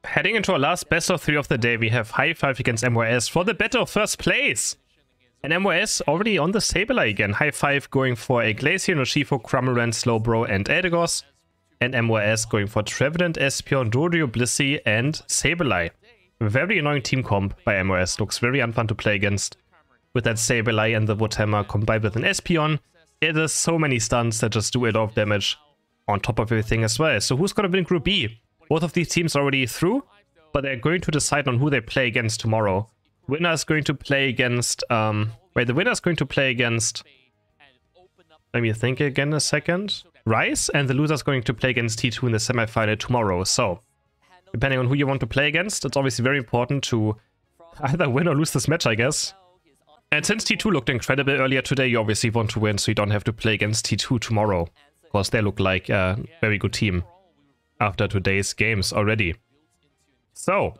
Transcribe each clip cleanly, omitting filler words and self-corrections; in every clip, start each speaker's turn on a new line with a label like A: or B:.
A: Heading into our last best of 3 of the day, we have Hi5 against MYS for the battle of first place. And MYS already on the Sableye again. Hi5 going for a Glacier, Urshifu, Cramorant, Slowbro, and Eldegoss. And MYS going for Trevenant, Espeon, Dodio, Blissey, and Sableye. Very annoying team comp by MYS. Looks very unfun to play against. With that Sableye and the Woodhammer combined with an Espeon, it is so many stuns that just do a lot of damage on top of everything as well. So who's going to win Group B? Both of these teams are already through, but they're going to decide on who they play against tomorrow. Winner is going to play against... the winner is going to play against... Let me think again a second. Rice, and the loser is going to play against T2 in the semifinal tomorrow. So, depending on who you want to play against, it's obviously very important to either win or lose this match, I guess. And since T2 looked incredible earlier today, you obviously want to win, so you don't have to play against T2 tomorrow. Because they look like a very good team after today's games already. So,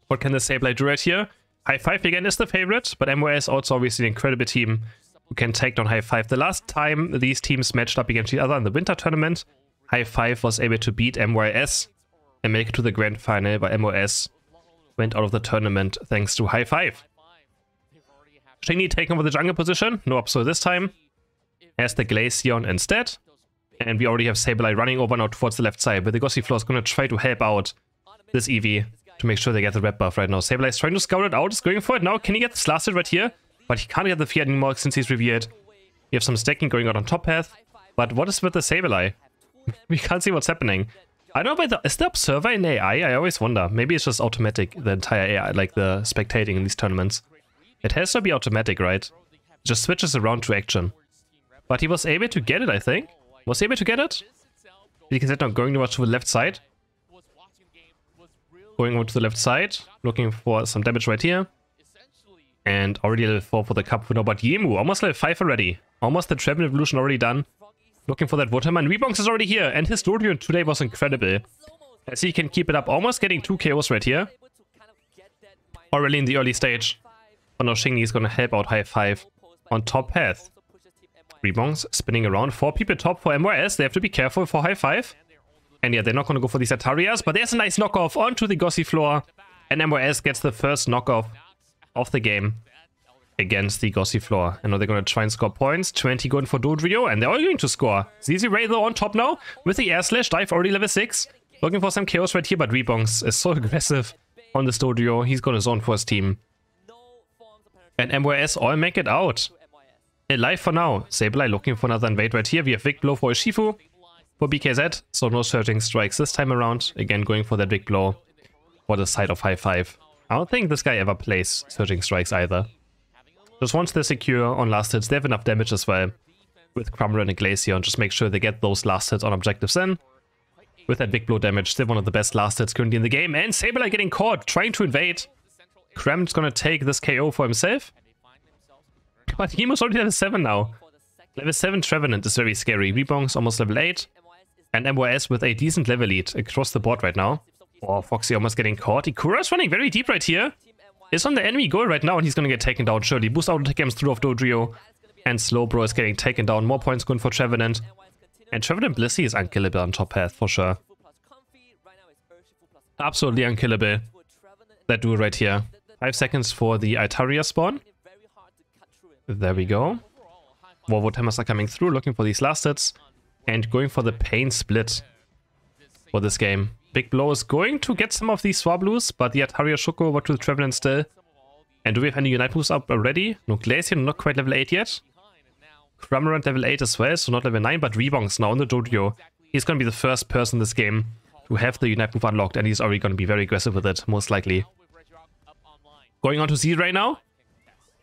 A: what can the Sableye do right here? Hi5 again is the favorite, but MYS also obviously an incredible team who can take down Hi5. The last time these teams matched up against each other in the winter tournament, Hi5 was able to beat MYS and make it to the grand final, but MYS went out of the tournament thanks to Hi5. Shingy taking over the jungle position, no Upso this time, has the Glaceon instead. And we already have Sableye running over now towards the left side, but the Gossifleur is going to try to help out this Eevee to make sure they get the red buff right now. Sableye is trying to scout it out, is going for it now. Can he get this lasted right here? But he can't get the fear anymore since he's revered. We have some stacking going on top path, but what is with the Sableye? We can't see what's happening. I don't know, is the observer in AI? I always wonder. Maybe it's just automatic, the entire AI, like the spectating in these tournaments. It has to be automatic, right? It just switches around to action. But he was able to get it, I think. Was he able to get it? Because they're not going too much to the left side. Going over to the left side. Looking for some damage right here. And already level 4 for the cup winner. But Yemu, almost level 5 already. Almost the Trevenant evolution already done. Looking for that Woodhammer. And Rebonks is already here. And his Dodio today was incredible. As he can keep it up. Almost getting 2 KOs right here. Already in the early stage. But now Shingy is going to help out Hi5 on top path. Rebonks spinning around. 4 people top for MYS. They have to be careful for Hi5. And yeah, they're not going to go for these Atarias. But there's a nice knockoff onto the Gossifleur. And MYS gets the first knockoff of the game against the Gossifleur. And now they're going to try and score points. 20 going for Dodrio. And they're all going to score. ZZ Ray though on top now. With the air slash. Dive already level 6. Looking for some chaos right here. But Rebonks is so aggressive on this Dodrio. He's going to zone for his team. And MYS all make it out. Alive for now. Sableye looking for another invade right here. We have Big Blow for Urshifu. For BKZ. So no Surging Strikes this time around. Again going for that Big Blow. For the side of Hi5. I don't think this guy ever plays Surging Strikes either. Just once they're secure on last hits. They have enough damage as well. With Cramorant and Glaceon. Just make sure they get those last hits on objectives in. With that Big Blow damage. Still one of the best last hits currently in the game. And Sableye getting caught. Trying to invade. Cram's gonna take this KO for himself. But Yemu's already level 7 now. Level 7 Trevenant is very scary. Rebonks almost level 8. And MYS with a decent level lead across the board right now. Oh, Foxy almost getting caught. Ikura's running very deep right here. Is on the enemy goal right now and he's gonna get taken down surely. Boost auto attack comes through of Dodrio. And Slowbro is getting taken down. More points going for Trevenant. And Trevenant Blissey is unkillable on top path for sure. Absolutely unkillable. That duo right here. 5 seconds for the Altaria spawn. There we go. More Woodhammers are coming through, looking for these last hits. And going for the Pain Split for this game. Big Blow is going to get some of these Swablues, but the Altaria should go over to the Trevenant still. And do we have any Unite moves up already? No, Glaceon not quite level 8 yet. Cramorant level 8 as well, so not level 9, but Rebonks now on the Dodio. He's going to be the first person in this game to have the Unite move unlocked, and he's already going to be very aggressive with it, most likely. Going on to Z right now.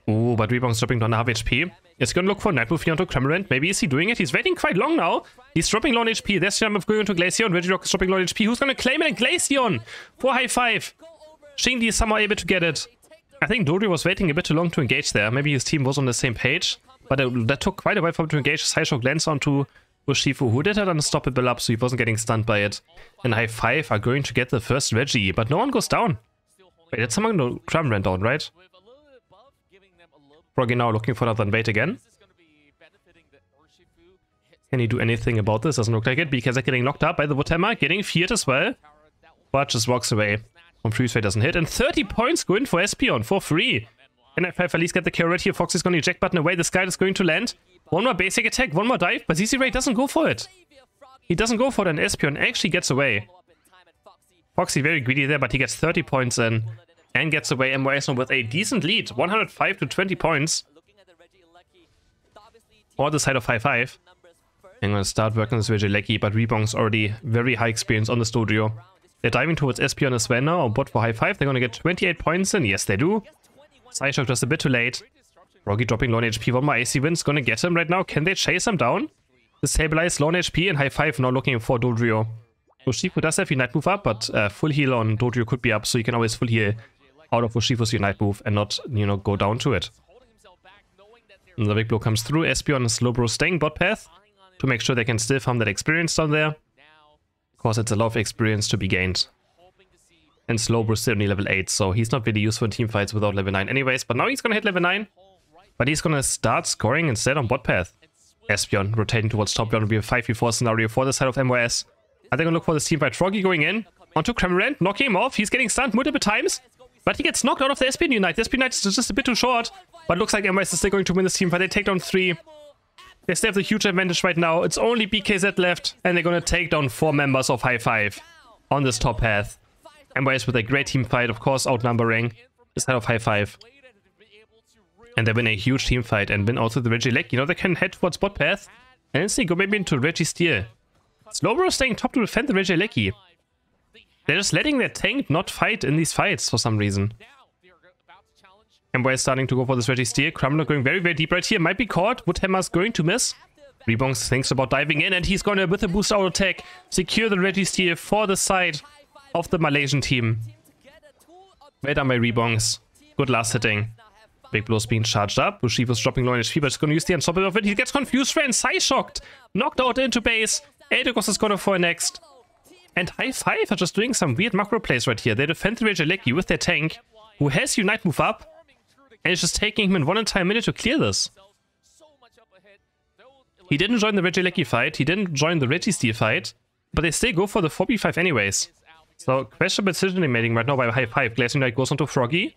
A: Ooh, but Rebonks dropping down half HP. Is he going to look for a Night Move here onto Cramorant? Maybe is he doing it? He's waiting quite long now. He's dropping low on HP. There's the move going into Glaceon. Regirock is dropping low on HP. Who's going to claim it? And Glaceon for Hi5. Shingy is somehow able to get it. I think Dodrio was waiting a bit too long to engage there. Maybe his team was on the same page. But that took quite a while for him to engage. Sideshock lands onto Urshifu, who did have an unstoppable up, so he wasn't getting stunned by it. And Hi5 are going to get the first Reggie, but no one goes down. Wait, did someone go Cramorant down, right? Froggy now looking for another invade again. Can he do anything about this? Doesn't look like it, because they're getting knocked up by the Woodhammer, getting feared as well. but just walks away. Freeze Ray doesn't hit, and 30 points go in for Espeon for free. Can Hi5 at least get the kill right here? Fox is going to eject button away. This guy is going to land. One more basic attack, one more dive, but ZZ Ray doesn't go for it. He doesn't go for it, and Espeon actually gets away. Foxy very greedy there, but he gets 30 points in and gets away. MYS with a decent lead, 105 to 20 points. Or the side of Hi5. I'm going to start working this Regice, but Rebong's already very high experience on this Dodrio. They're diving towards Espeon as well now, on bot for Hi5. They're going to get 28 points in. Yes, they do. Psyshock just a bit too late. Froggy dropping low on HP. One more AC wins. Going to get him right now. Can they chase him down? Stabilize low on HP and Hi5 now looking for Dodrio. Urshifu does have Unite move up, but full heal on Dodrio could be up, so you can always full heal out of Urshifu's Unite move and not, you know, go down to it. And the big blow comes through. Espeon and Slowbro staying bot path to make sure they can still farm that experience down there. Of course, it's a lot of experience to be gained. And Slowbro still only level 8, so he's not really useful in team fights without level 9 anyways. But now he's gonna hit level 9. But he's gonna start scoring instead on bot path. Espeon rotating towards top lane will be a 5v4 scenario for the side of MYS. Are they gonna look for this team fight? Froggy going in onto Cramorant, knocking him off. He's getting stunned multiple times, but he gets knocked out of the Espeon Unite. The Espeon Unite is just a bit too short, but looks like MYS is still going to win this team fight. They take down 3. They still have the huge advantage right now. It's only BKZ left, and they're gonna take down 4 members of Hi5 on this top path. MYS with a great team fight, of course, outnumbering the side of Hi5. And they win a huge team fight and win also the Regice. You know, they can head towards bot path and instantly go maybe into Registeel. Slowbro staying top to defend the Regice. They're just letting their tank not fight in these fights for some reason. MYS starting to go for this Registeel. Crumbler going very, very deep right here. Might be caught. Woodhammer's going to miss. Rebongs thinks about diving in, and he's gonna, with a boost auto attack, secure the Registeel for the side of the Malaysian team. Well done by Rebongs. Good last hitting. Big Blow's being charged up. Urshifu's dropping low on HP, but he's gonna use the unstoppable of it. He gets confused, friend. Psyshocked. Knocked out into base. Eidogos is gonna fall next. And Hi5 are just doing some weird macro plays right here. They defend the Regice with their tank, who has Unite move up, and it's just taking him in one entire minute to clear this. He didn't join the Regice fight, he didn't join the Registeel fight, but they still go for the 4v5 anyways. So, questionable decision making right now by Hi5. Glacier Knight goes onto Froggy,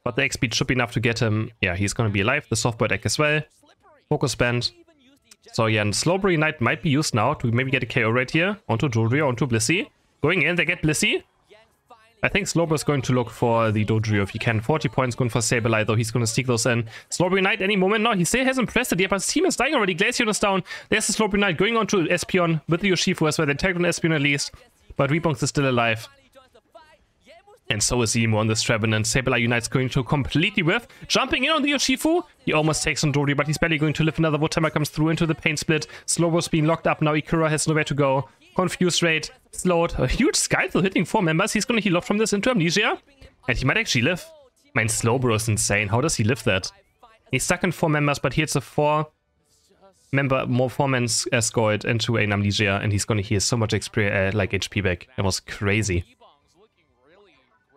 A: but the XP should be enough to get him. Yeah, he's gonna be alive. The softboy deck as well. Focus band. So yeah, and Slowbro Unite might be used now to maybe get a KO right here. Onto Dodrio, onto Blissey. Going in, they get Blissey. I think Slowbro is going to look for the Dodrio if he can. 40 points going for Sableye, though he's going to sneak those in. Slowbro Unite any moment. No, he still hasn't pressed it yet, but his team is dying already. Glacier is down. There's the Slowbro Unite going on to Espeon with the Urshifu as well. They tagged on Espeon at least, but Rebongs is still alive. And so is Emo on this Trevenant. Sableye Unite's going to completely whiff. Jumping in on the Urshifu. He almost takes on Dodrio, but he's barely going to live. Another Woodhammer comes through into the pain split. Slowbro's being locked up now. Ikura has nowhere to go. Confused rate. Slowed. A huge Skythle hitting 4 members. He's going to heal off from this into Amnesia. And he might actually live. Man, Slowbro is insane. How does he live that? He's stuck in 4 members, but he hits a 4-man escort into an Amnesia. And he's going to heal so much HP back. That was crazy.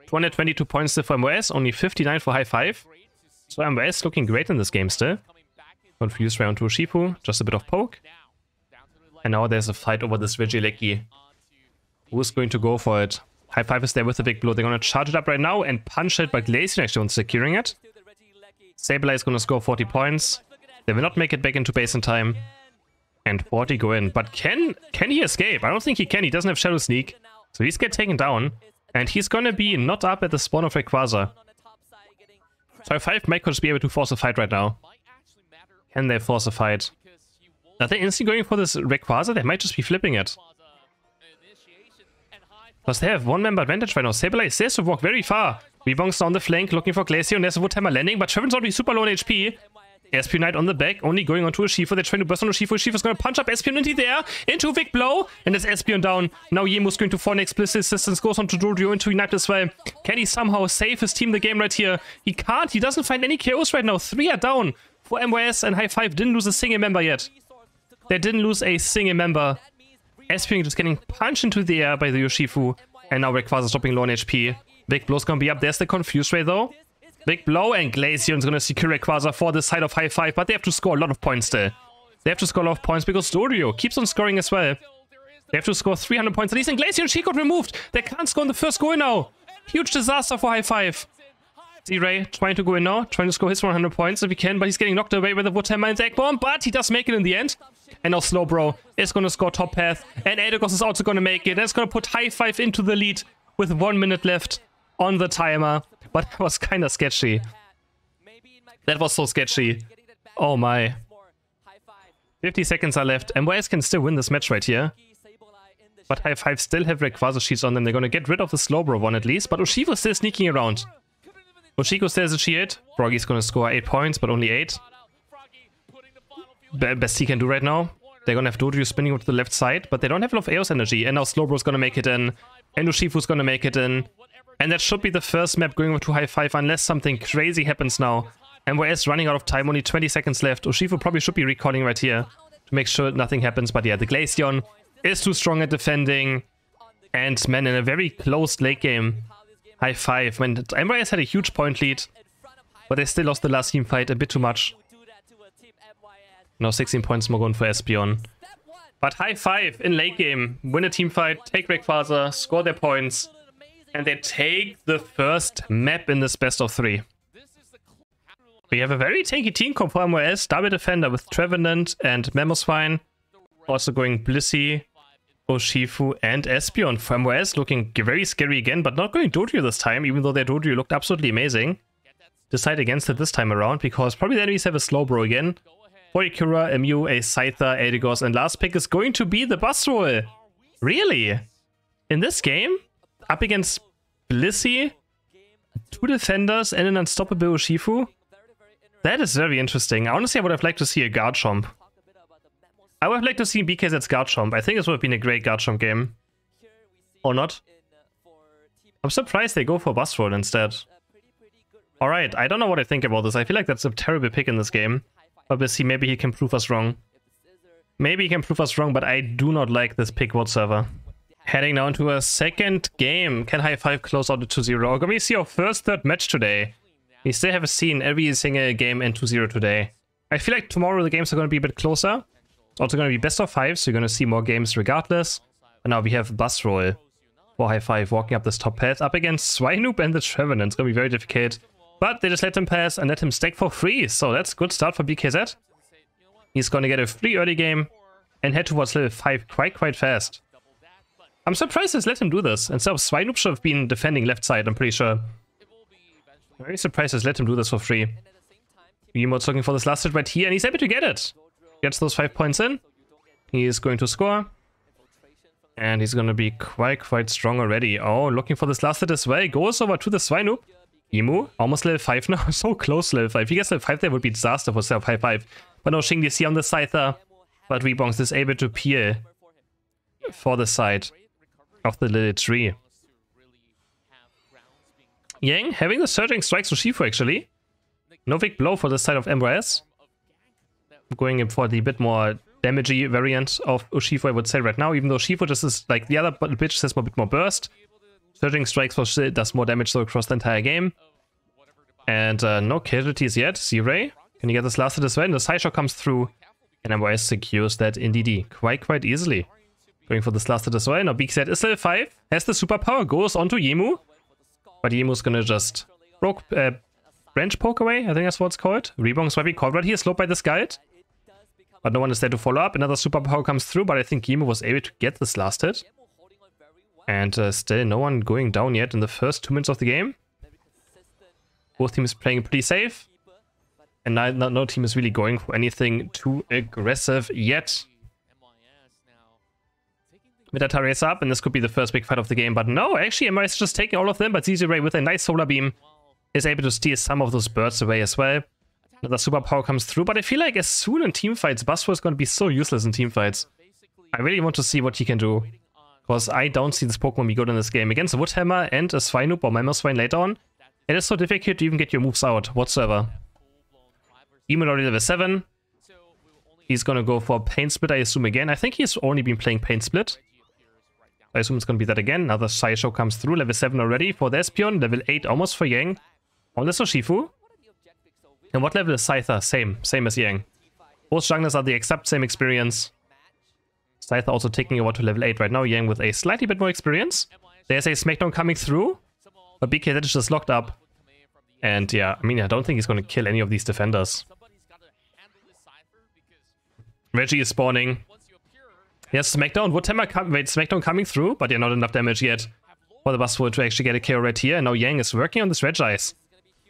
A: 222 points still for MYS, only 59 for Hi5. So MYS looking great in this game still. Confused round to Urshifu, just a bit of poke. And now there's a fight over this Regice. Who's going to go for it? Hi5 is there with the big blow. They're going to charge it up right now and punch it, but Glacier actually wants securing it. Sableye is going to score 40 points. They will not make it back into base in time. And 40 go in. But can he escape? I don't think he can. He doesn't have Shadow Sneak. So he's get taken down. And he's gonna be not up at the spawn of Rayquaza. So Hi5 might just be able to force a fight right now. Can they force a fight? Are they instantly going for this Rayquaza? They might just be flipping it. Because they have 1 member advantage right now. Sableye says to walk very far. Rebongs on the flank, looking for Glacier, and there's a Woodhammer landing, but Treven's already super low on HP. Espeon Knight on the back, only going onto Urshifu. They're trying to burst on Urshifu. Ushifu's gonna punch up Espeon into the air, into a big blow, and there's Espeon down. Now Yemu's going to fall next. Bliss assistance goes on to Dodrio into Unite as well. Can he somehow save his team the game right here? He can't. He doesn't find any KOs right now. 3 are down for MYS, and Hi5 didn't lose a single member yet. They didn't lose a single member. Espeon just getting punched into the air by the Urshifu, and now Rayquaza dropping low on HP. Big blow's gonna be up. There's the Confuse Ray though. Big blow, and Glacier's gonna secure Rayquaza for the side of Hi5, but they have to score a lot of points still. They have to score a lot of points because Dodrio keeps on scoring as well. They have to score 300 points at least, and Glaceon she got removed. They can't score in the first goal now. Huge disaster for Hi5. Z-Ray trying to go in now, trying to score his 100 points if he can, but he's getting knocked away by the Woodhammer and Egg Bomb, but he does make it in the end. And now Slowbro is going to score top path, and Adagos is also going to make it. That's going to put Hi5 into the lead with 1 minute left on the timer. But that was kind of sketchy. That was so sketchy. Oh my. 50 seconds are left. MYS can still win this match right here. But Hi5 still have Rayquaza sheets on them. They're going to get rid of the Slowbro one at least. But Urshifu's still sneaking around. Ushiko still has a shield. Froggy's going to score 8 points, but only 8. Best he can do right now. They're going to have Dodu spinning to the left side, but they don't have a lot of Eos energy. And now Slowbro's going to make it in. And Ushifu's going to make it in. And that should be the first map going over to Hi5 unless something crazy happens now. MYS running out of time, only 20 seconds left. Ushifu probably should be recalling right here to make sure nothing happens. But yeah, the Glaceon is too strong at defending. And man, in a very close late game, Hi5. When MYS had a huge point lead, but they still lost the last team fight a bit too much. Now 16 points more going for Espeon. But Hi5 in late game, win a team fight, take Rayquaza, score their points, and they take the first map in this best of 3. We have a very tanky team comp for MYS, double defender with Trevenant and Mamoswine. Also going Blissey, Urshifu and Espeon for MYS, looking very scary again, but not going Dodu this time, even though their Dodu looked absolutely amazing. Decide against it this time around, because probably the enemies have a Slowbro again. Poikura, a Mew, a Scyther, Adagos, and last pick is going to be the Bus Roll. Really? In this game? Up against Blissey, 2 defenders, and an unstoppable Urshifu? That is very interesting. Honestly, I would have liked to see a Garchomp. I would have liked to see BKZ's Garchomp. I think this would have been a great Garchomp game. Or not? I'm surprised they go for Bus Roll instead. Alright, I don't know what I think about this. I feel like that's a terrible pick in this game. But we'll see, maybe he can prove us wrong. Maybe he can prove us wrong, but I do not like this pick whatsoever. Heading down to a second game. Can Hi5 close out the 2-0? Can we see our first third match today? We still haven't seen every single game in 2-0 today. I feel like tomorrow the games are going to be a bit closer. It's also going to be best of 5, so you're going to see more games regardless. And now we have Bus Roll for Hi5 walking up this top path up against Swinoop and the Trevenant. It's going to be very difficult. But they just let him pass and let him stack for free. So that's a good start for BKZ. He's going to get a free early game and head towards level 5 quite fast. I'm surprised they let him do this. Instead of Swinoop should have been defending left side, I'm pretty sure. I'm very surprised they let him do this for free. Emote's looking for this last hit right here and he's able to get it. Gets those 5 points in. He is going to score. And he's going to be quite strong already. Oh, looking for this last hit as well. Goes over to the Swinoop. Emu, almost level 5 now, so close to level 5. If he gets level 5 there would be disaster for self Hi5. But no Xing DC on the Scyther. But Rebongs is able to peel for the side of the little tree. Yang having the Surging Strikes to Shifu actually. No big blow for the side of MYS. Going in for the bit more damagey variant of Urshifu, I would say right now, even though Urshifu just is like the other bitch has a bit more burst. Surging Strikes for sure does more damage though across the entire game. And no casualties yet. Z-Ray, can you get this last hit as well? And the Sideshow comes through. And MYS secures that in DD quite easily. Going for this last hit as well. Now BKZ is level 5. Has the superpower, goes onto Yemu. But Yemu's gonna just branch poke away, I think that's what it's called. Rebongs might be called right here, slowed by the Scald. But no one is there to follow up. Another superpower comes through, but I think Yemu was able to get this last hit. And still no one going down yet in the first 2 minutes of the game. Both teams playing pretty safe. And no team is really going for anything too aggressive yet. Midata race up, and this could be the first big fight of the game. But no, actually MYS is just taking all of them. But Z-Ray with a nice solar beam is able to steal some of those birds away as well. Another superpower comes through. But I feel like as soon in teamfights, Bus Roll is going to be so useless in teamfights. I really want to see what he can do. Because I don't see this Pokemon be good in this game. Against a Woodhammer and a Swinoop or Mamoswine later on, it is so difficult to even get your moves out whatsoever. Demon already level 7. He's gonna go for Pain Split, I assume, again. I think he's only been playing Pain Split. I assume it's gonna be that again. Another Sideshow comes through, level 7 already for the Espeon, level 8 almost for Yang. On this Urshifu. And what level is Scyther? Same as Yang. Both junglers are the exact same experience. Scyther also taking over to level 8 right now. Yang with a slightly bit more experience. There's a Smackdown coming through. But BK that is just locked up. And yeah, I mean, I don't think he's going to kill any of these defenders. Reggie is spawning. Yes, Smackdown. Smackdown coming through, but yeah, not enough damage yet for the Buzzword to actually get a KO right here. And now Yang is working on this Regice.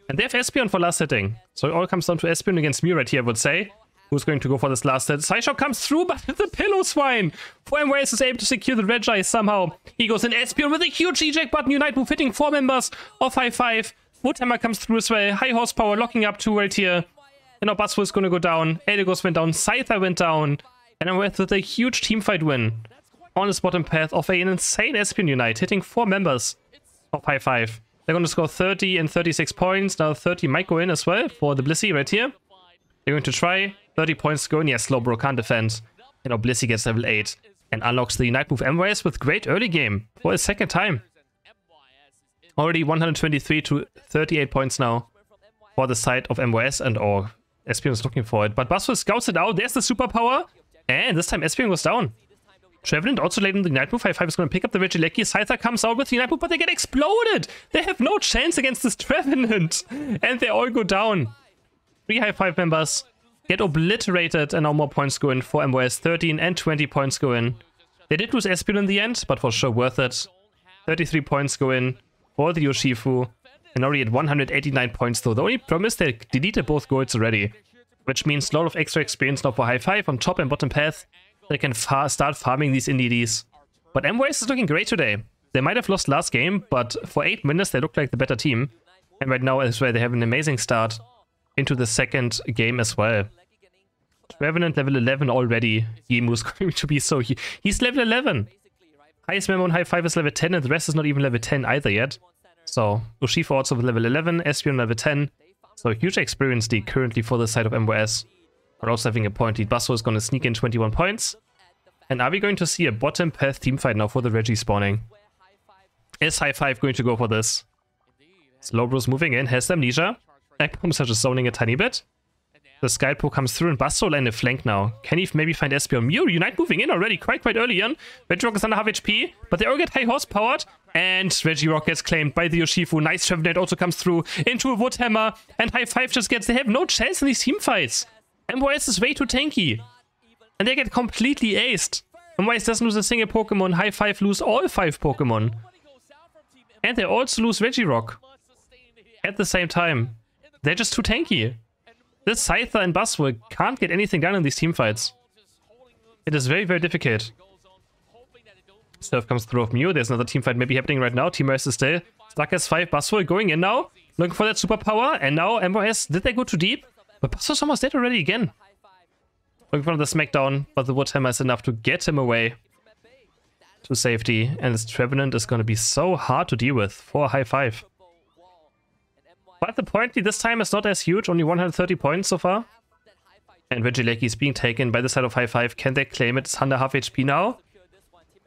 A: And they have Espeon for last hitting. So it all comes down to Espeon against Mew right here, I would say. Who's going to go for this last hit? Psyshock comes through, but the Pillow Swine! 4MYS is able to secure the Regice somehow. He goes in Espeon with a huge eject button. Unite move hitting 4 members of Hi5. Woodhammer comes through as well. High horsepower locking up 2 right here. And now Buzzword is going to go down. Eligos went down. Scyther went down. And I'm with a huge teamfight win on this bottom path of an insane Espeon Unite, hitting 4 members of Hi5. They're going to score 30 and 36 points. Now 30 might go in as well for the Blissey right here. They're going to try. 30 points go in. Yes, Slowbro can't defend. You know, Blissey gets level 8 and unlocks the Unite move MYS with great early game for a second time. Already 123 to 38 points now for the side of MYS, and Espeon is looking for it. But Buzzword scouts it out. There's the superpower. And this time Espeon goes down. Trevenant also late in the Unite move. Hi5 is going to pick up the Reggie. Scyther comes out with the Unite move, but they get exploded. They have no chance against this Trevenant. And they all go down. 3 Hi5 members get obliterated, and now more points go in for MYS. 13 and 20 points go in. They did lose Espeon in the end, but for sure worth it. 33 points go in for the Urshifu. And already at 189 points though. The only problem is they deleted both goals already, which means a lot of extra experience now for Hi5 on top and bottom path. They can start farming these IndyDs. But MYS is looking great today. They might have lost last game, but for 8 minutes they look like the better team. And right now as well, they have an amazing start into the second game as well. Trevenant level 11 already. Yemu's going to be so... He's level 11. Highest member on Hi5 is level 10, and the rest is not even level 10 either yet. So, Urshifu also with level 11, Espeon level 10. So, huge experience lead currently for the side of MYS. We're also having a point lead. Buzzword is going to sneak in 21 points. And are we going to see a bottom path teamfight now for the Reggie spawning? Is Hi5 going to go for this? Slowbro's moving in, has amnesia. Ekbombs are just zoning a tiny bit. The Skypo comes through and Buzzword in the flank now. Can he maybe find Espeon? Mew, Unite moving in already quite early on. Regirock is under half HP, but they all get high horsepowered. And Regirock gets claimed by the Urshifu. Nice Trevenant also comes through into a Woodhammer. And Hi5 just gets... They have no chance in these teamfights. MYS is way too tanky. And they get completely aced. MYS doesn't lose a single Pokemon. Hi5 lose all 5 Pokemon. And they also lose Regirock at the same time. They're just too tanky. This Scyther and Buzzword can't get anything done in these teamfights. It is very difficult. Surf comes through of Mew. There's another teamfight maybe happening right now. MYS is still stuck as 5. Buzzword going in now. Looking for that superpower. And now MYS, did they go too deep? But Buzzword's almost dead already again. Looking for the Smackdown, but the Woodhammer is enough to get him away to safety. And this Trevenant is going to be so hard to deal with for Hi5. But the point lead this time is not as huge, only 130 points so far. And Regice is being taken by the side of Hi5. Can they claim it? It's under half HP now.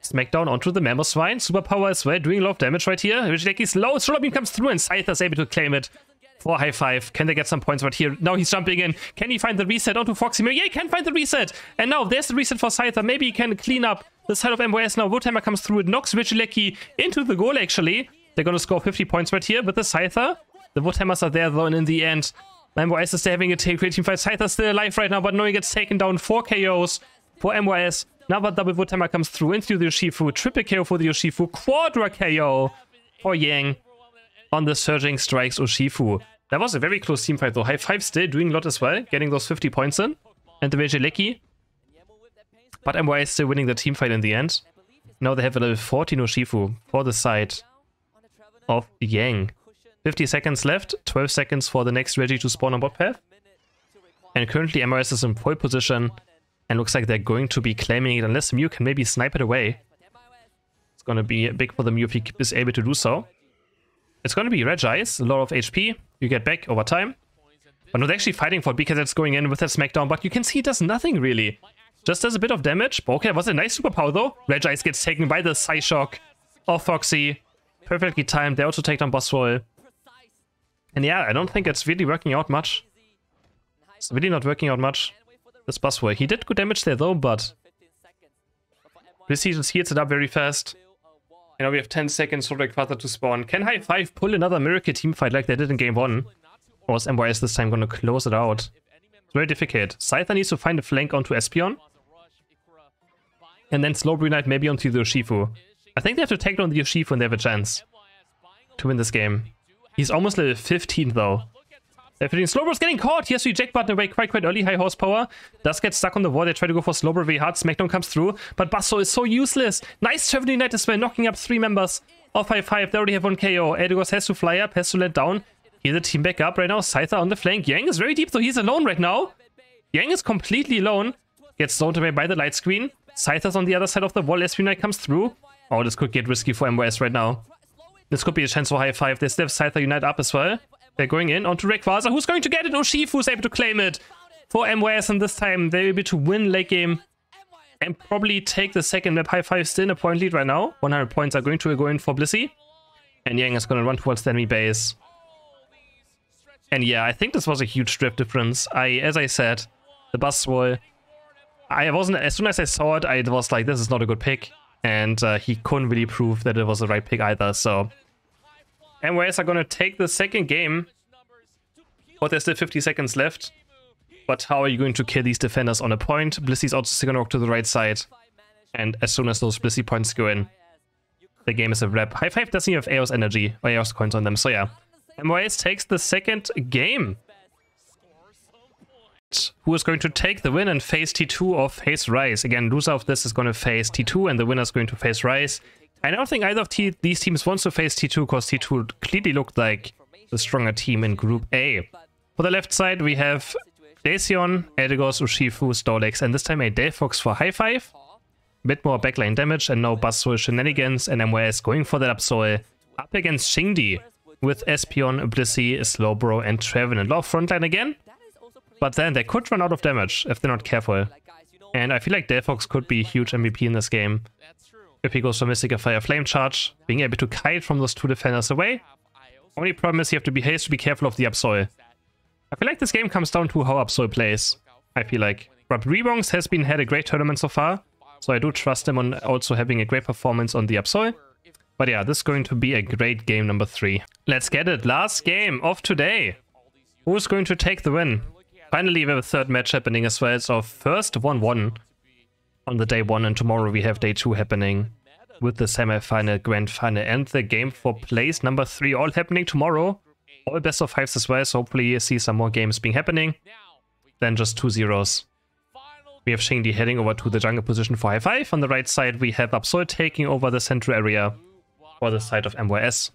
A: Smackdown onto the Mammoth Swine. Superpower as well, doing a lot of damage right here. Regice is low, Solar Beam comes through and Scyther is able to claim it for Hi5. Can they get some points right here? Now he's jumping in. Can he find the reset onto Foxy? Yeah, he can find the reset. And now there's the reset for Scyther. Maybe he can clean up the side of MYS now. Woodhammer comes through. It knocks Regice into the goal actually. They're going to score 50 points right here with the Scyther. The Woodhammers are there though, and in the end, MYS is having a great team fight. Scyther's still alive right now, but no, he gets taken down. 4 KOs for MYS. Another double Woodhammer comes through into the Urshifu. Triple KO for the Urshifu. Quadra KO for Yang on the Surging Strikes Urshifu. That was a very close team fight though. Hi5 still doing a lot as well, getting those 50 points in. And the Regice. But MYS still winning the team fight in the end. Now they have a level 14 Urshifu for the side of Yang. 50 seconds left, 12 seconds for the next Reggie to spawn on bot path. And currently MYS is in pole position and looks like they're going to be claiming it unless Mew can maybe snipe it away. It's going to be big for the Mew if he is able to do so. It's going to be Regice, a lot of HP, you get back over time. But not actually fighting for it because it's going in with that Smackdown, but you can see it does nothing really. Just does a bit of damage. But okay, that was a nice superpower though. Regice gets taken by the Psyshock of Foxy. Perfectly timed, they also take down Buzzword. And yeah, I don't think it's really working out much. It's really not working out much. This Buzzword. He did good damage there though, but Regice just heals it up very fast. You know, we have 10 seconds for Rayquaza to spawn. Can Hi5 pull another miracle team fight like they did in game 1? Or is MYS this time going to close it out? It's very difficult. Scyther needs to find a flank onto Espeon. And then Slowbro Knight maybe onto the Urshifu. I think they have to take down the Urshifu and they have a chance to win this game. He's almost level 15 though. Slowbro's getting caught. He has to eject button away quite early. High horsepower. Does get stuck on the wall. They try to go for Slowbro very hard. Smackdown comes through. But Basso is so useless. Nice Traveling Knight as well. Knocking up 3 members of Hi5. They already have 1 KO. Edgos has to fly up. Has to let down. Here's the team back up right now. Scyther on the flank. Yang is very deep though. He's alone right now. Yang is completely alone. Gets zoned away by the light screen. Scyther's on the other side of the wall. Espeon Knight comes through. Oh, this could get risky for MYS right now. This could be a chance for Hi5. They still have Scyther Unite up as well. They're going in onto Rayquaza. Who's going to get it? Urshifu is able to claim it for MYS, and this time they're able to win late game and probably take the second map. Hi5 still in a point lead right now. 100 points are going to go in for Blissey. And Yang is going to run towards the enemy base. And yeah, I think this was a huge drift difference. As I said, the bus wall, as soon as I saw it, I was like, this is not a good pick. And he couldn't really prove that it was the right pick either, so... MYS are gonna take the second game, but there's still 50 seconds left. But how are you going to kill these defenders on a point? Blissey's also still gonna walk to the right side. And as soon as those Blissey points go in, the game is a wrap. Hi5 doesn't have Eos energy or Eos coins on them, so yeah. MYS takes the second game. Who is going to take the win and face T2 or face Rise? Again, loser of this is going to face T2 and the winner is going to face Rise. I don't think either of these teams wants to face T2 because T2 clearly looked like the stronger team in Group A. For the left side, we have Dacian, Edgos, Urshifu, Stolex, and this time a Delphox for Hi5. Bit more backline damage and no Buzzwole shenanigans, and MYS going for that Absol up against Xingdi with Espeon, Blissey, Slowbro, and Trevenant. Low frontline again, but then they could run out of damage if they're not careful. And I feel like Delphox could be a huge MVP in this game. If he goes for Mystic Fire Flame Charge, being able to kite from those 2 defenders away. Only problem is you have to be careful of the Absol. I feel like this game comes down to how Absol plays. I feel like. But Rebongs has had a great tournament so far, so I do trust him on also having a great performance on the Absol. But yeah, this is going to be a great game number 3. Let's get it. Last game of today. Who's going to take the win? Finally, we have a third match happening as well. So first 1-1 on the day 1, and tomorrow we have day 2 happening with the semi-final, grand final, and the game for place number 3 all happening tomorrow. All best of 5s as well, so hopefully you see some more games being happening than just 2-0s. We have Xingdi heading over to the jungle position for Hi5. On the right side, we have Absol taking over the central area for the side of MYS.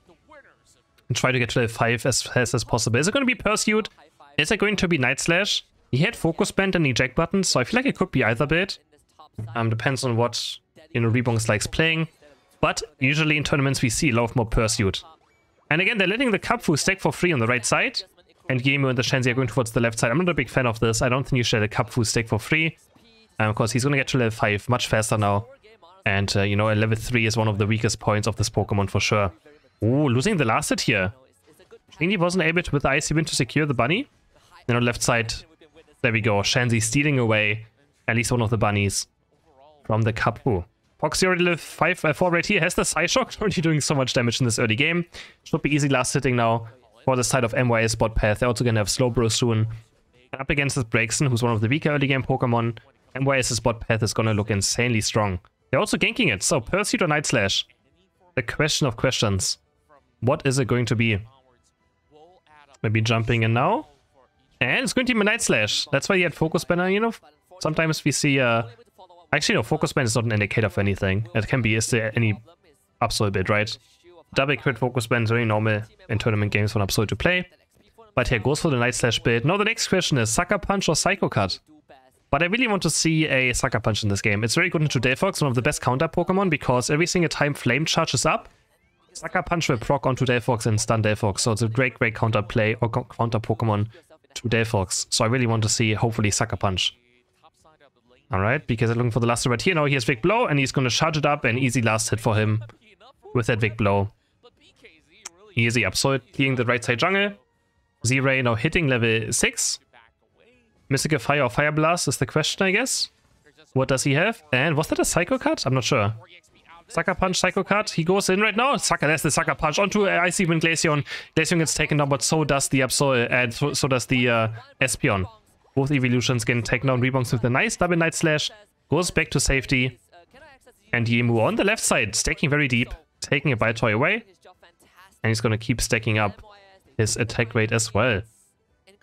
A: And try to get to level 5 as fast as possible. Is it going to be Pursuit? Is it going to be Night Slash? He had Focus Band and Eject Button, so I feel like it could be either bit. Depends on what, Rebongs likes playing. But usually in tournaments we see a lot more Pursuit. And again, they're letting the Kapfu stack for free on the right side. And Guillermo and the Shenzi are going towards the left side. I'm not a big fan of this. I don't think you should let a Kapfu stack for free. Because he's going to get to level 5 much faster now. And, a level 3 is one of the weakest points of this Pokemon for sure. Ooh, losing the last hit here. Xingdi wasn't able to, with the Icy Wind, to secure the bunny. Then on left side, there we go. Shenzi stealing away at least one of the bunnies from the Kapfu. Foxy already level 4 right here. Has the Psyshock, already doing so much damage in this early game. Should be easy last hitting now for the side of MYS spot path. They're also going to have Slowbro soon. And up against this Braixen, who's one of the weaker early game Pokemon. MYS' spot path is going to look insanely strong. They're also ganking it, so Pursuit or Night Slash? The question of questions. What is it going to be? Maybe jumping in now? And it's going to be a Night Slash. That's why he had Focus Banner, Sometimes we see... Actually, no, Focus Band is not an indicator for anything. It can be, is there any Absol bit, right? Double crit Focus Band is very normal in tournament games for an Absol to play. But here goes for the Night Slash bit. Now the next question is Sucker Punch or Psycho Cut? But I really want to see a Sucker Punch in this game. It's very good into Delphox, one of the best counter Pokemon, because every single time Flame charges up, Sucker Punch will proc onto Delphox and stun Delphox. So it's a great counter play or counter Pokemon to Delphox. So I really want to see, hopefully, Sucker Punch. Alright, because I'm looking for the last right here. Now he has Big Blow, and he's going to charge it up. An easy last hit for him with that Big Blow. Easy Absol, clearing the right side jungle. Z-Ray now hitting level 6. Mystical Fire or Fire Blast is the question, I guess. What does he have? And was that a Psycho Cut? I'm not sure. Sucker Punch, Psycho Cut. He goes in right now. Sucker, there's the Sucker Punch onto Icy Wind Glaceon. Glaceon gets taken down, but so does the Absol, and so does the Espeon. Both evolutions getting taken down. Rebounds with a nice double Night Slash. Goes back to safety. And Yemu on the left side, stacking very deep. Taking a Bite Toy away. And he's going to keep stacking up his attack rate as well.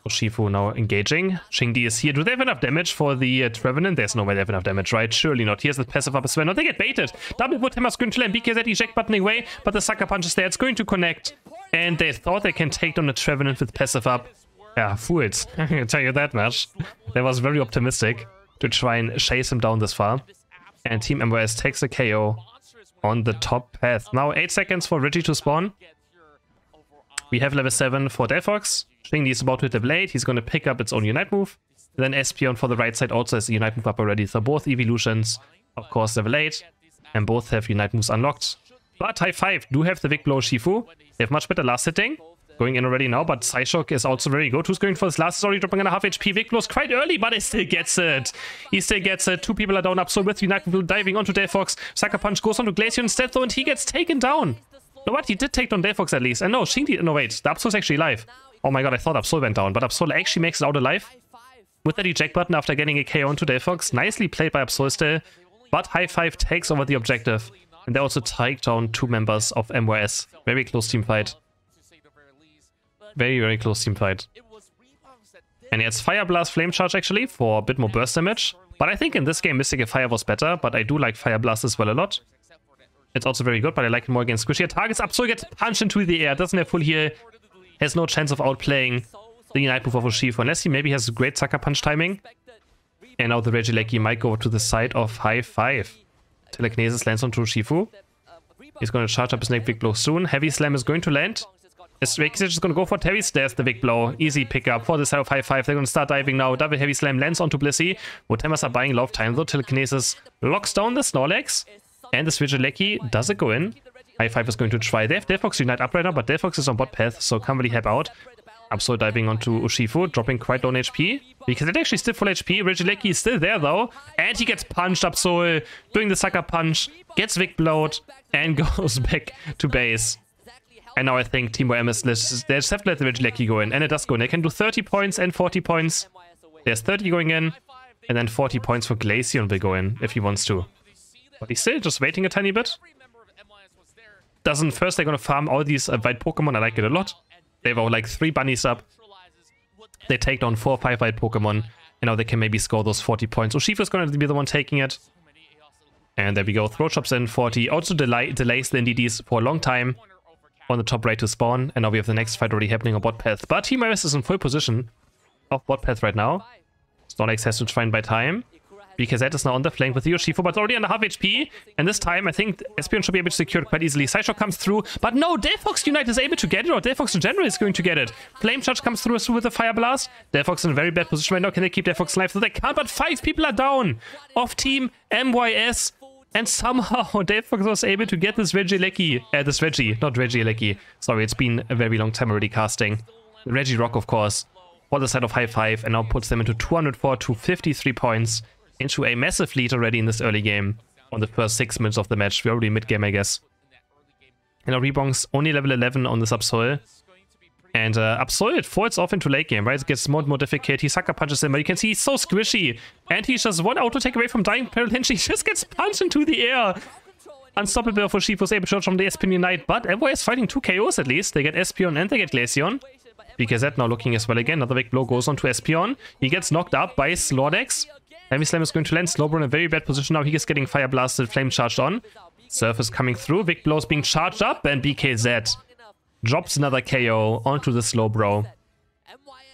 A: Urshifu now engaging. Xingdi is here. Do they have enough damage for the Trevenant? There's no way they have enough damage, right? Surely not. Here's the passive up as well. No, they get baited. Double Wood Hammer's going to land. BKZ eject button away, but the Sucker Punch is there. It's going to connect. And they thought they can take down the Trevenant with passive up. Yeah, fools. I can tell you that much. That was very optimistic to try and chase him down this far. And Team MYS takes a KO on the top path. Now 8 seconds for Reggie to spawn. We have level 7 for Delphox. Xingdi is about to hit level 8. He's going to pick up its own Unite move. Then Espeon for the right side also has a Unite move up already. So both evolutions, of course, level 8. And both have Unite moves unlocked. But Hi5 do have the Big Blow Urshifu. They have much better last hitting. Going in already now, but Psyshock is also very good. Who's going for his last story? Dropping in a half HP. Big Blow's quite early, but he still gets it. He still gets it. 2 people are down up. So with Unite move diving onto Delphox. Sucker Punch goes onto Glaceon instead though, and he gets taken down. No, what? He did take down Delphox at least. And no, Xingdi. No, wait. The Absol's actually alive. Oh my god, I thought Absol went down, but Absol actually makes it out alive. With that eject button after getting a KO onto Delphox. Nicely played by Absol still. But Hi5 takes over the objective. And they also take down 2 members of MYS. Very close team fight. Very, very close team fight. And he has Fire Blast, Flame Charge actually for a bit more burst damage. But I think in this game Mystic Fire was better, but I do like Fire Blast as well a lot. It's also very good, but I like it more against Squishy. Targets up, so gets punched into the air. Doesn't have full heal. Has no chance of outplaying the Unite move of Urshifu, unless he maybe has great Sucker Punch timing. And now the Regice might go to the side of Hi5. Telekinesis lands onto Urshifu. He's going to charge up his next Big Blow soon. Heavy Slam is going to land. Regice is going to go for Heavy Slam. There's the Big Blow. Easy pickup for the side of Hi5. They're going to start diving now. Double Heavy Slam lands onto Blissey. Woodhammers are buying a lot of time though. Telekinesis locks down the Snorlax. And this Regice does it go in. Hi5 is going to try. They have Delphox Unite up right now, but Delphox is on bot path, so can't really help out. Absol diving onto Urshifu, dropping quite down HP. Because it actually still full HP. Regice is still there though. And he gets punched. Absol doing the Sucker Punch. Gets Vic Blowed. And goes back to base. And now I think Team YMS, they just have to let the Regice go in. And it does go in. They can do 30 points and 40 points. There's 30 going in. And then 40 points for Glaceon will go in if he wants to. But he's still just waiting a tiny bit. First they're going to farm all these white Pokemon. I like it a lot. They have like 3 bunnies up. They take down 4 or 5 white Pokemon. And now they can maybe score those 40 points. Urshifu is going to be the one taking it. And there we go. Throw Chops in 40. Also delays the NDDs for a long time. On the top right to spawn. And now we have the next fight already happening on bot path. But Team MYS is in full position of bot path right now. Snorlax has to try and buy time. Because that is now on the flank with the Urshifu, but it's already under half HP. And this time, I think Espeon should be able to secure it quite easily. Psyshock comes through, but no, Delphox Unite is able to get it, or Delphox in general is going to get it. Flame Charge comes through with a Fire Blast. Delphox in a very bad position right now. Can they keep Delphox alive? So they can't, but 5 people are down off Team MYS. And somehow Delphox was able to get this Regice. Sorry, it's been a very long time already casting. Regirock, of course, for the side of Hi5, and now puts them into 204 to 53 points. Into a massive lead already in this early game. On the first 6 minutes of the match. We're already mid-game, I guess. And now Rebong's only level 11 on this Absol. And Absol, it folds off into late game, right? It gets more and more difficult. He Sucker Punches him, but you can see he's so squishy. And he's just one auto take away from dying. He just gets punched into the air. Unstoppable for Urshifu was able to from the Espeon Unite. But MYS fighting 2 KOs at least. They get Espeon and they get Glaceon. BKZ now looking as well again. Another big blow goes on to Espeon. He gets knocked up by Snorlax. Heavy Slam is going to land. Slowbro in a very bad position now. He is getting Fire Blasted, Flame Charged on. Surf is coming through. Big Blow is being charged up. And BKZ drops another KO onto the Slowbro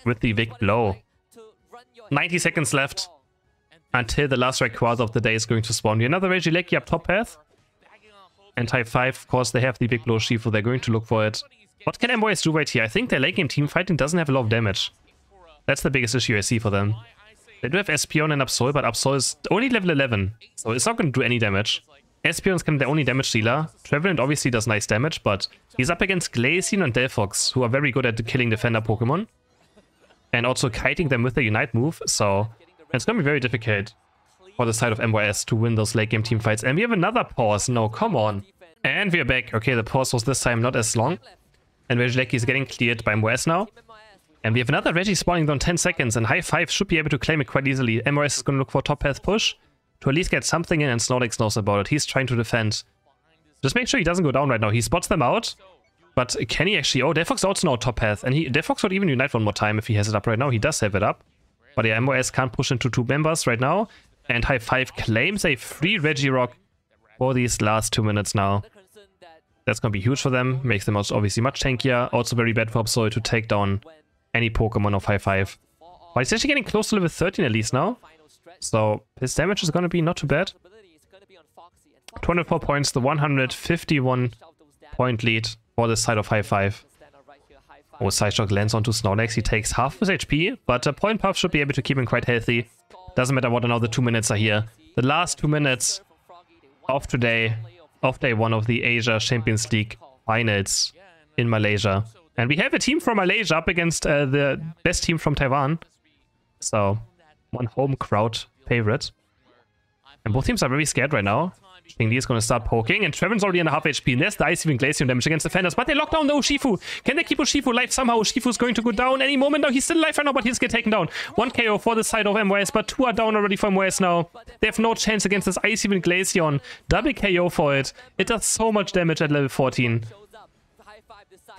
A: with the Big Blow. 90 seconds left until the last Rayquaza of the day is going to spawn. Another Regice up top path. And Hi5, of course, they have the Big Blow Urshifu. They're going to look for it. What can MYS do right here? I think their late game team fighting doesn't have a lot of damage. That's the biggest issue I see for them. They do have Espeon and Absol, but Absol is only level 11, so it's not going to do any damage. Espeon is kind of the only damage dealer. Trevenant obviously does nice damage, but he's up against Glaceon and Delphox, who are very good at killing defender Pokemon. And also kiting them with the Unite move, so it's going to be very difficult for the side of MYS to win those late game team fights. And we have another pause. No, come on. And we're back. Okay, the pause was this time not as long. And Registeel is getting cleared by MYS now. And we have another Reggie spawning down 10 seconds. And Hi5 should be able to claim it quite easily. MYS is going to look for top path push to at least get something in, and Snorlax knows about it. He's trying to defend. Just make sure he doesn't go down right now. He spots them out. But can he actually... Oh, Delphox also now top path. And Delphox would even unite one more time if he has it up right now. He does have it up. But yeah, MYS can't push into 2 members right now. And Hi5 claims a free Regirock for these last 2 minutes now. That's going to be huge for them. Makes them also obviously much tankier. Also very bad for Absol to take down any Pokemon of Hi5. But he's actually getting close to level 13 at least now. So his damage is going to be not too bad. 24 points, the 151 point lead for the side of Hi5. Oh, Side Shock lands onto Snorlax. He takes half his HP, but a Point Puff should be able to keep him quite healthy. Doesn't matter what another 2 minutes are here. The last 2 minutes of today, of day 1 of the Asia Champions League finals in Malaysia. And we have a team from Malaysia up against the best team from Taiwan. So, one home crowd favorite. And both teams are very scared right now. Xingli is going to start poking, and Treven's already in a half HP. And there's the Ice Even Glaceon damage against defenders, but they lock down the Urshifu. Can they keep Urshifu alive somehow? Urshifu is going to go down any moment now. He's still alive right now, but he's get taken down. 1 KO for the side of MYS, but 2 are down already for MYS now. They have no chance against this Ice Even Glaceon. Double KO for it. It does so much damage at level 14.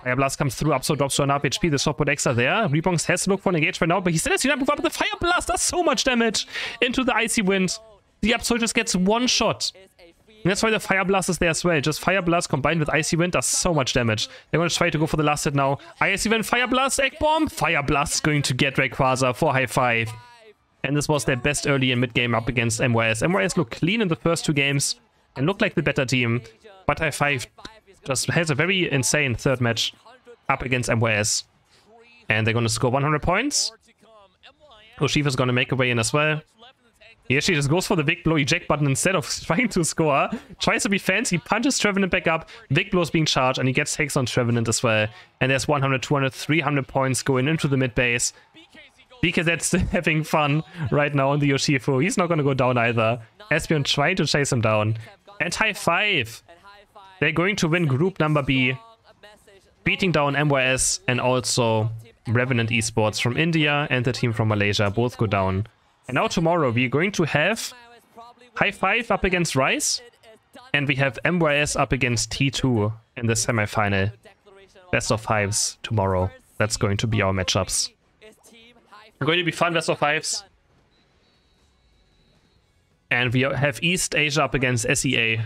A: Fire Blast comes through, Absol drops to an half HP. The Sword X are there. Rebongs has to look for an engage right now, but he still has to move up. The Fire Blast does so much damage into the Icy Wind. The Absol just gets 1 shot. And that's why the Fire Blast is there as well. Just Fire Blast combined with Icy Wind does so much damage. They're going to try to go for the last hit now. Icy Wind, Fire Blast, Egg Bomb. Fire Blast is going to get Rayquaza for Hi5. And this was their best early and mid game up against MYS. MYS looked clean in the first 2 games and looked like the better team. But Hi5 just has a very insane third match up against MYS. And they're going to score 100 points. Urshifu's going to make a way in as well. He actually just goes for the Big Blow eject button instead of trying to score. Tries to be fancy, punches Trevenant back up. Big Blow is being charged, and he gets takes on Trevenant as well. And there's 100, 200, 300 points going into the mid base. BKZ's still having fun right now on the Urshifu. He's not going to go down either. Espeon trying to chase him down. And Hi5. They're going to win group number B. Beating down MYS and also Revenant Esports from India and the team from Malaysia. Both go down. And now tomorrow we're going to have Hi5 up against Rice, and we have MYS up against T2 in the semi-final. Best of 5s tomorrow. That's going to be our matchups. Going to be fun best of 5s. And we have East Asia up against SEA.